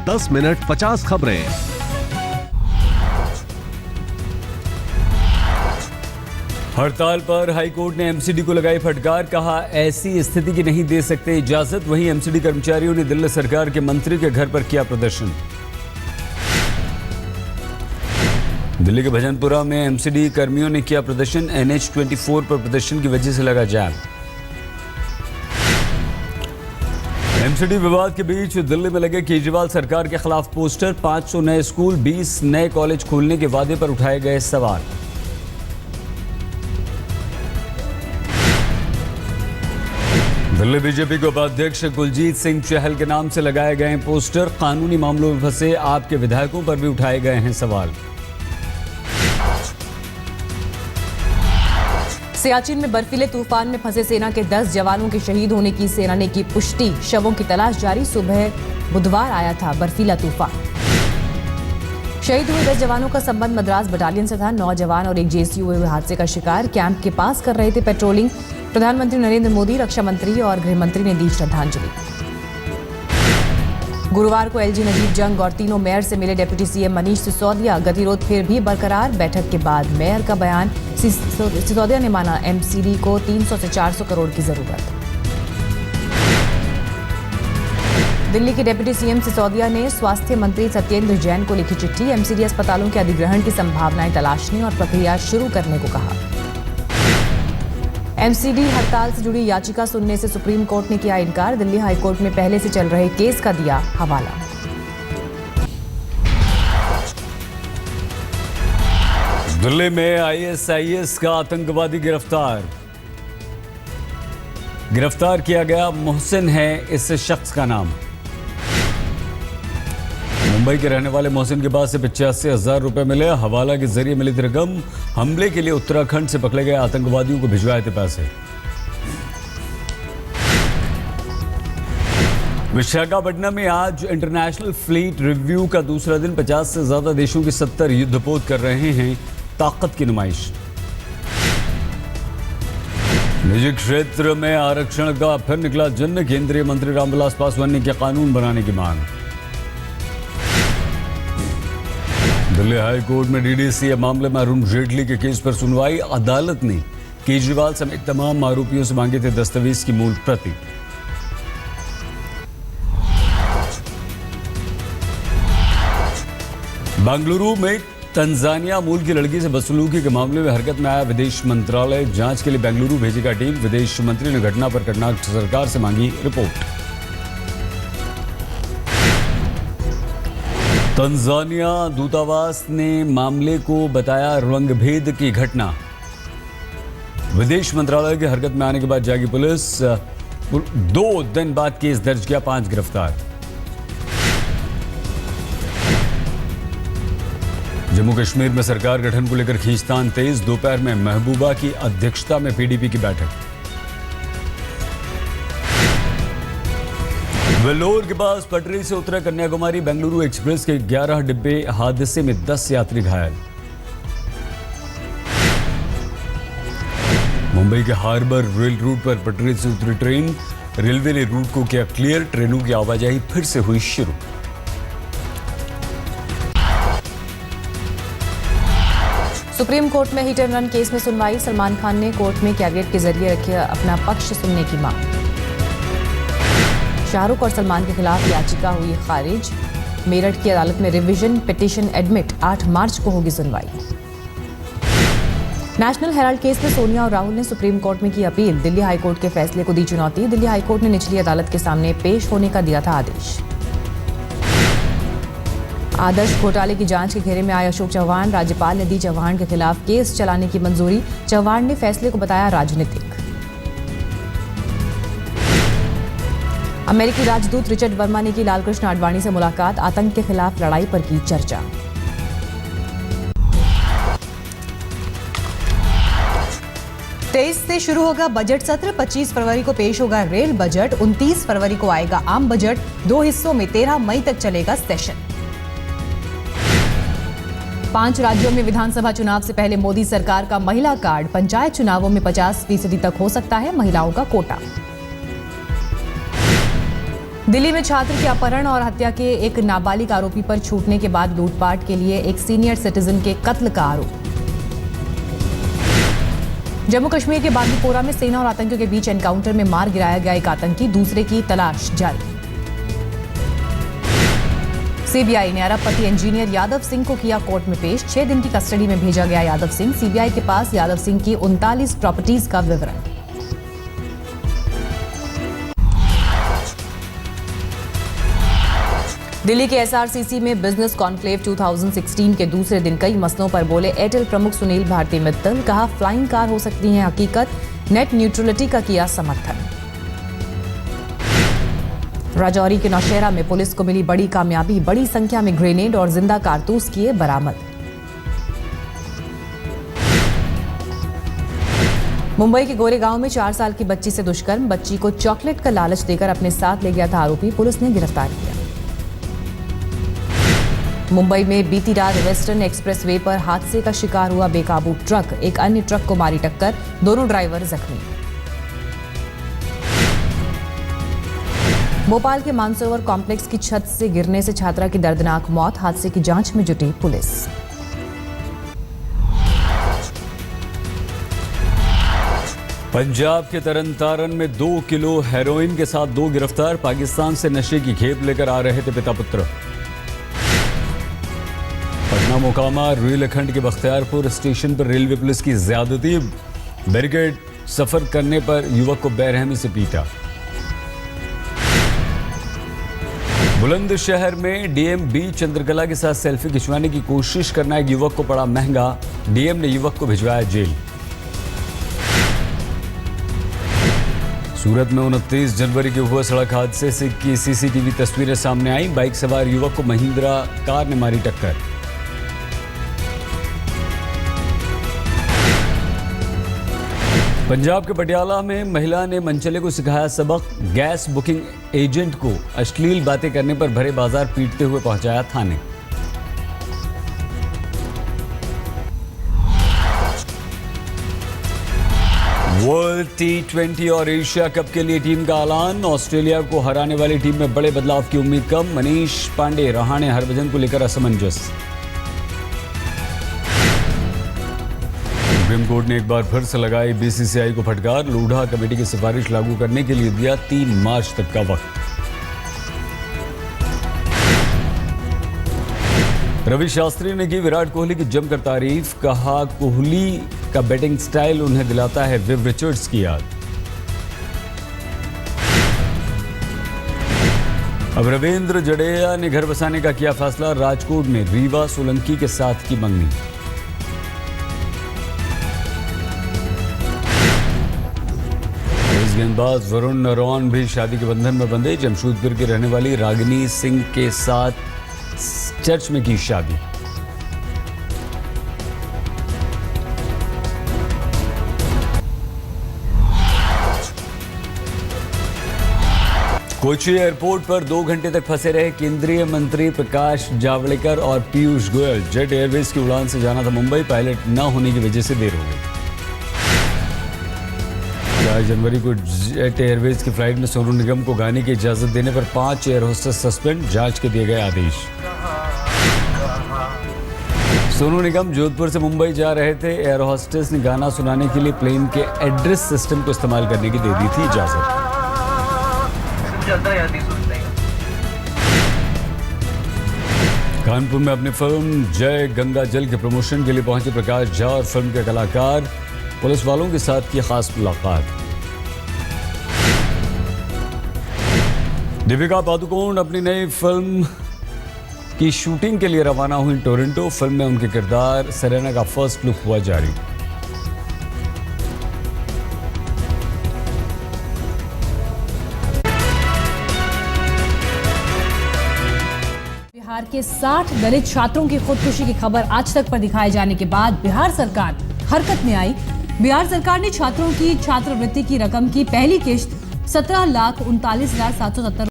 10 minute 50 खबरें। हड़ताल पर हाईकोर्ट ने एमसीडी को लगाई फटकार, कहा ऐसी स्थिति की नहीं दे सकते इजाजत। वहीं एमसीडी कर्मचारियों ने दिल्ली सरकार के मंत्री के घर पर किया प्रदर्शन। दिल्ली के भजनपुरा में एमसीडी कर्मियों ने किया प्रदर्शन। NH-24 पर प्रदर्शन की वजह से लगा जाम। एमसीडी विवाद के बीच दिल्ली में लगे केजरीवाल सरकार के खिलाफ पोस्टर। 500 नए स्कूल, 20 नए कॉलेज खोलने के वादे पर उठाए गए सवाल। दिल्ली बीजेपी के उपाध्यक्ष कुलजीत सिंह चहल के नाम से लगाए गए पोस्टर। कानूनी मामलों में फंसे आपके विधायकों पर भी उठाए गए हैं सवाल। सियाचिन में बर्फीले तूफान में फंसे सेना के 10 जवानों के शहीद होने की सेना ने की पुष्टि। शवों की तलाश जारी। सुबह बुधवार आया था बर्फीला तूफान। शहीद हुए 10 जवानों का संबंध मद्रास बटालियन से था। 9 जवान और एक जेसीयू हुए हादसे का शिकार। कैंप के पास कर रहे थे पेट्रोलिंग। प्रधानमंत्री नरेंद्र मोदी, रक्षा मंत्री और गृह मंत्री ने दी श्रद्धांजलि। गुरुवार को एलजी नजीब जंग और तीनों मेयर से मिले डिप्टी सीएम मनीष सिसोदिया। गतिरोध फिर भी बरकरार। बैठक के बाद मेयर का बयान। सिसोदिया ने माना एमसीडी को 300 से 400 करोड़ की जरूरत। दिल्ली के डिप्टी सीएम सिसोदिया ने स्वास्थ्य मंत्री सत्येंद्र जैन को लिखी चिट्ठी। एमसीडी अस्पतालों के अधिग्रहण की संभावनाएं तलाशने और प्रक्रिया शुरू करने को कहा। एमसीडी हड़ताल से जुड़ी याचिका सुनने से सुप्रीम कोर्ट ने किया इनकार। दिल्ली हाईकोर्ट में पहले से चल रहे केस का दिया हवाला। दिल्ली में ISIS का आतंकवादी गिरफ्तार किया गया। मोहसिन है इस शख्स का नाम। मुंबई के रहने वाले मोहसिन के पास से 85,000 रुपए मिले। हवाला के जरिए मिली थी रकम। हमले के लिए उत्तराखंड से पकड़े गए आतंकवादियों को भिजवाए थे पैसे। विशाखापट्टनम में आज इंटरनेशनल फ्लीट रिव्यू का दूसरा दिन। 50 से ज्यादा देशों के 70 युद्धपोत कर रहे हैं ताकत की नुमाइश। निजी क्षेत्र में आरक्षण का फिर निकला जन्न। केंद्रीय मंत्री रामविलास पासवान ने किया कानून बनाने की मांग। दिल्ली हाई कोर्ट में डीडीसी मामले में अरुण जेटली के केस पर सुनवाई। अदालत ने केजरीवाल समेत तमाम आरोपियों से मांगे थे दस्तावेज की मूल प्रति। बेंगलुरु में तंजानिया मूल की लड़की से बदसलूकी के मामले में हरकत में आया विदेश मंत्रालय। जांच के लिए बेंगलुरु भेजेगा टीम। विदेश मंत्री ने घटना पर कर्नाटक सरकार से मांगी रिपोर्ट। तंजानिया दूतावास ने मामले को बताया रंगभेद की घटना। विदेश मंत्रालय की हरकत में आने के बाद जागी पुलिस। 2 दिन बाद केस दर्ज किया। 5 गिरफ्तार। जम्मू कश्मीर में सरकार गठन को लेकर खींचतान तेज। दोपहर में महबूबा की अध्यक्षता में पीडीपी की बैठक। वेल्लोर के पास पटरी से उतरा कन्याकुमारी बेंगलुरु एक्सप्रेस के 11 डिब्बे। हादसे में 10 यात्री घायल। मुंबई के हार्बर रेल रूट पर पटरी से उतरी ट्रेन। रेलवे ने रूट को किया क्लियर। ट्रेनों की आवाजाही फिर से हुई शुरू। सुप्रीम कोर्ट में हिट एंड रन केस में सुनवाई। सलमान खान ने कोर्ट में कैविएट के जरिए रखी अपना पक्ष सुनने की मांग। शाहरुख और सलमान के खिलाफ याचिका हुई खारिज। मेरठ की अदालत में रिवीजन पिटीशन एडमिट। 8 मार्च को होगी सुनवाई। नेशनल हेराल्ड केस में सोनिया और राहुल ने सुप्रीम कोर्ट में की अपील। दिल्ली हाईकोर्ट के फैसले को दी चुनौती। दिल्ली हाईकोर्ट ने निचली अदालत के सामने पेश होने का दिया था आदेश। आदर्श घोटाले की जांच के घेरे में आए अशोक चव्हाण। राज्यपाल ने दी चव्हाण के खिलाफ केस चलाने की मंजूरी। चव्हाण ने फैसले को बताया राजनीतिक। अमेरिकी राजदूत रिचर्ड वर्मा ने की लालकृष्ण आडवाणी से मुलाकात। आतंक के खिलाफ लड़ाई पर की चर्चा। तेईस से शुरू होगा बजट सत्र। 25 फरवरी को पेश होगा रेल बजट। 29 फरवरी को आएगा आम बजट। 2 हिस्सों में 13 मई तक चलेगा सेशन। 5 राज्यों में विधानसभा चुनाव से पहले मोदी सरकार का महिला कार्ड। पंचायत चुनावों में 50% तक हो सकता है महिलाओं का कोटा। दिल्ली में छात्र के अपहरण और हत्या के एक नाबालिग आरोपी पर छूटने के बाद लूटपाट के लिए एक सीनियर सिटीजन के कत्ल का आरोप। जम्मू कश्मीर के बांदीपोरा में सेना और आतंकियों के बीच एनकाउंटर में मार गिराया गया एक आतंकी, दूसरे की तलाश जारी। सीबीआई ने अरबपति इंजीनियर यादव सिंह को किया कोर्ट में पेश। 6 दिन की कस्टडी में भेजा गया यादव सिंह। सीबीआई के पास यादव सिंह की 39 प्रॉपर्टीज का विवरण। दिल्ली के एसआरसीसी में बिजनेस कॉन्क्लेव 2016 के दूसरे दिन कई मसलों पर बोले एयरटेल प्रमुख सुनील भारती मित्तल। कहा फ्लाइंग कार हो सकती है हकीकत, नेट न्यूट्रलिटी का किया समर्थन। राजौरी के नौशहरा में पुलिस को मिली बड़ी कामयाबी, बड़ी संख्या में ग्रेनेड और जिंदा कारतूस किए बरामद। मुंबई के गोरेगांव में 4 साल की बच्ची से दुष्कर्म, बच्ची को चॉकलेट का लालच देकर अपने साथ ले गया था आरोपी, पुलिस ने गिरफ्तार किया। मुंबई में बीती रात वेस्टर्न एक्सप्रेसवे पर हादसे का शिकार हुआ बेकाबू ट्रक, एक अन्य ट्रक को मारी टक्कर, दोनों ड्राइवर जख्मी। भोपाल के मानसरोवर कॉम्प्लेक्स की छत से गिरने से छात्रा की दर्दनाक मौत, हादसे की जांच में जुटी पुलिस। पंजाब के तरन में 2 किलो हेरोइन के साथ 2 गिरफ्तार, पाकिस्तान से नशे की खेप लेकर आ रहे थे पिता पुत्र। पटना मोकामा रेलखंड के बख्तियारपुर स्टेशन पर रेलवे पुलिस की ज्यादती, बैरिकेड सफर करने पर युवक को बेरहमी से पीटा। बुलंदशहर में डीएम बी चंद्रकला के साथ सेल्फी खिंचवाने की कोशिश करना एक युवक को पड़ा महंगा, डीएम ने युवक को भिजवाया जेल। सूरत में 29 जनवरी के हुए सड़क हादसे से की सीसीटीवी तस्वीरें सामने आई, बाइक सवार युवक को महिंद्रा कार ने मारी टक्कर। पंजाब के पटियाला में महिला ने मनचले को सिखाया सबक, गैस बुकिंग एजेंट को अश्लील बातें करने पर भरे बाजार पीटते हुए पहुंचाया थाने। वर्ल्ड T20 और एशिया कप के लिए टीम का ऐलान, ऑस्ट्रेलिया को हराने वाली टीम में बड़े बदलाव की उम्मीद कम, मनीष पांडे रहाणे हरभजन को लेकर असमंजस। सुप्रीम कोर्ट ने एक बार फिर से लगाई बीसीसीआई को फटकार, लोढ़ा कमेटी की सिफारिश लागू करने के लिए दिया 3 मार्च तक का वक्त। रवि शास्त्री ने की विराट कोहली की जमकर तारीफ, कहा कोहली का बैटिंग स्टाइल उन्हें दिलाता है विव रिचर्ड्स की याद। अब रविंद्र जडेजा ने घर बसाने का किया फैसला, राजकोट में रीवा सोलंकी के साथ की मंगनी। गेंदबाज वरुण नरौन भी शादी के बंधन में बंधे, जमशेदपुर की रहने वाली रागिनी सिंह के साथ चर्च में की शादी। कोची एयरपोर्ट पर 2 घंटे तक फंसे रहे केंद्रीय मंत्री प्रकाश जावड़ेकर और पीयूष गोयल। जेट एयरवेज की उड़ान से जाना था मुंबई, पायलट न होने की वजह से देर हो गई। 4 जनवरी को जेट एयरवेज की फ्लाइट में सोनू निगम को गाने की इजाजत देने पर 5 एयर होस्टेस सस्पेंड, जांच के दिए गए आदेश। सोनू निगम जोधपुर से मुंबई जा रहे थे, एयर होस्टेस ने गाना सुनाने के लिए प्लेन के एड्रेस सिस्टम को इस्तेमाल करने की दे दी थी इजाजत। कानपुर में अपनी फिल्म जय गंगा जल के प्रमोशन के लिए पहुंचे प्रकाश झा और फिल्म के कलाकार, पुलिस वालों के साथ की खास मुलाकात। दीपिका पादुकोण अपनी नई फिल्म की शूटिंग के लिए रवाना हुई टोरंटो, फिल्म में उनके किरदार सेरेना का फर्स्ट लुक हुआ जारी। बिहार के 60 दलित छात्रों की खुदकुशी की खबर आज तक पर दिखाए जाने के बाद बिहार सरकार हरकत में आई। बिहार सरकार ने छात्रों की छात्रवृत्ति की रकम की पहली किश्त 17,39,770